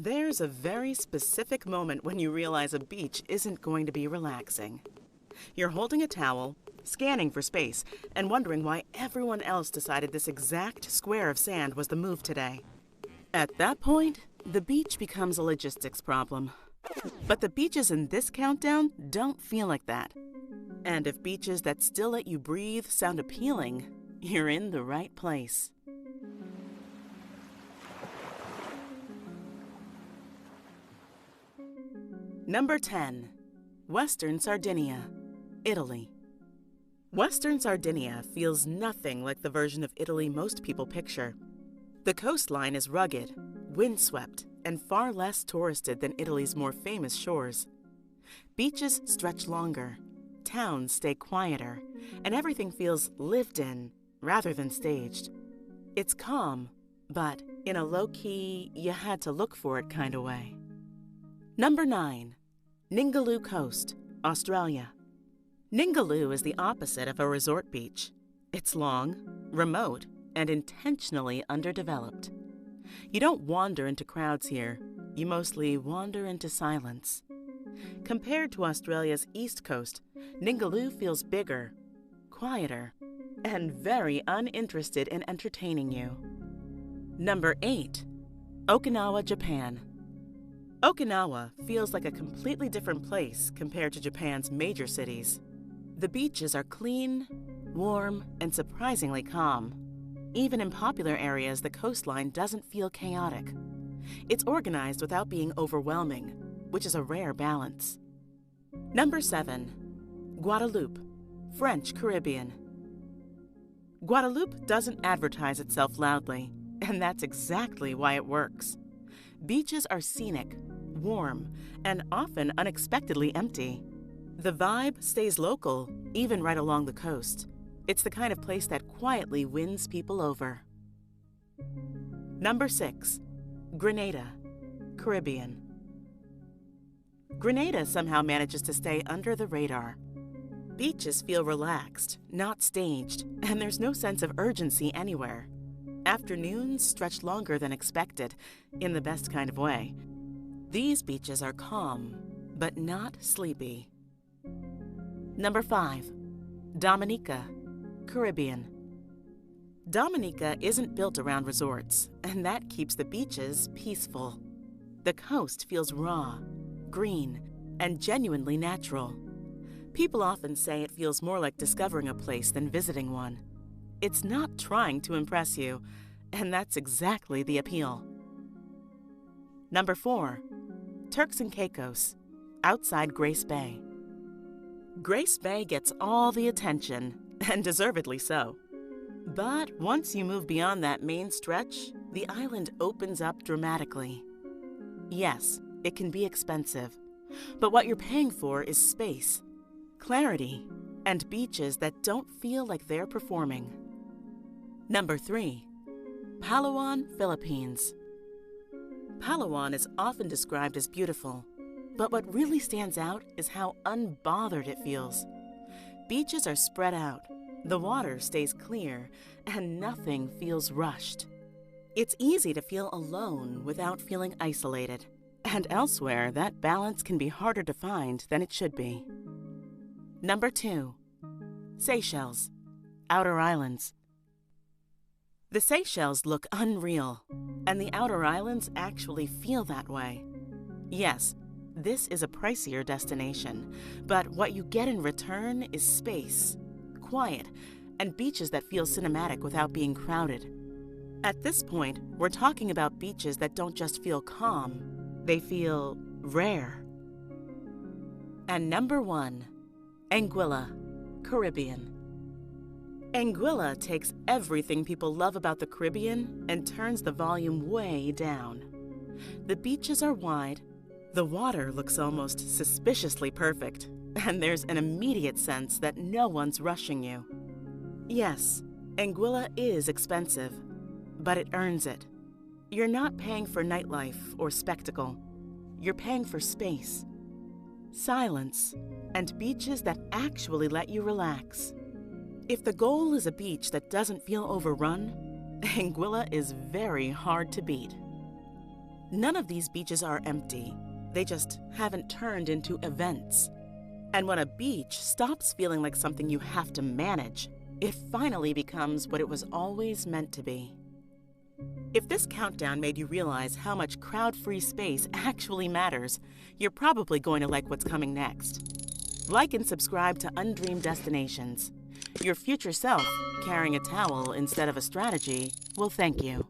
There's a very specific moment when you realize a beach isn't going to be relaxing. You're holding a towel, scanning for space, and wondering why everyone else decided this exact square of sand was the move today. At that point, the beach becomes a logistics problem. But the beaches in this countdown don't feel like that. And if beaches that still let you breathe sound appealing, you're in the right place. Number 10. Western Sardinia, Italy. Western Sardinia feels nothing like the version of Italy most people picture. The coastline is rugged, windswept, and far less touristed than Italy's more famous shores. Beaches stretch longer, towns stay quieter, and everything feels lived in rather than staged. It's calm, but in a low-key, you had to look for it kind of way. Number 9. Ningaloo Coast, Australia. Ningaloo is the opposite of a resort beach. It's long, remote, and intentionally underdeveloped. You don't wander into crowds here. You mostly wander into silence. Compared to Australia's east coast, Ningaloo feels bigger, quieter, and very uninterested in entertaining you. Number 8. Okinawa, Japan. Okinawa feels like a completely different place compared to Japan's major cities. The beaches are clean, warm, and surprisingly calm. Even in popular areas, the coastline doesn't feel chaotic. It's organized without being overwhelming, which is a rare balance. Number 7. Guadeloupe, French Caribbean. Guadeloupe doesn't advertise itself loudly, and that's exactly why it works. Beaches are scenic, warm, and often unexpectedly empty. The vibe stays local, even right along the coast. It's the kind of place that quietly wins people over. Number 6. Grenada, Caribbean. Grenada somehow manages to stay under the radar. Beaches feel relaxed, not staged, and there's no sense of urgency anywhere. Afternoons stretch longer than expected, in the best kind of way. These beaches are calm, but not sleepy. Number 5. Dominica, Caribbean. Dominica isn't built around resorts, and that keeps the beaches peaceful. The coast feels raw, green, and genuinely natural. People often say it feels more like discovering a place than visiting one. It's not trying to impress you, and that's exactly the appeal. Number 4. Turks Caicos, outside Grace Bay. Grace Bay gets all the attention, and deservedly so. But once you move beyond that main stretch, the island opens up dramatically. Yes, it can be expensive, but what you're paying for is space, clarity, and beaches that don't feel like they're performing. Number 3. Palawan, Philippines. Palawan is often described as beautiful, but what really stands out is how unbothered it feels. Beaches are spread out, the water stays clear, and nothing feels rushed. It's easy to feel alone without feeling isolated, and elsewhere that balance can be harder to find than it should be. Number 2. Seychelles, Outer Islands. The Seychelles look unreal, and the Outer Islands actually feel that way. Yes, this is a pricier destination, but what you get in return is space, quiet, and beaches that feel cinematic without being crowded. At this point, we're talking about beaches that don't just feel calm, they feel rare. And number 1, Anguilla, Caribbean. Anguilla takes everything people love about the Caribbean and turns the volume way down. The beaches are wide, the water looks almost suspiciously perfect, and there's an immediate sense that no one's rushing you. Yes, Anguilla is expensive, but it earns it. You're not paying for nightlife or spectacle. You're paying for space, silence, and beaches that actually let you relax. If the goal is a beach that doesn't feel overrun, Anguilla is very hard to beat. None of these beaches are empty. They just haven't turned into events. And when a beach stops feeling like something you have to manage, it finally becomes what it was always meant to be. If this countdown made you realize how much crowd-free space actually matters, you're probably going to like what's coming next. Like and subscribe to Undreamed Destinations. Your future self, carrying a towel instead of a strategy, will thank you.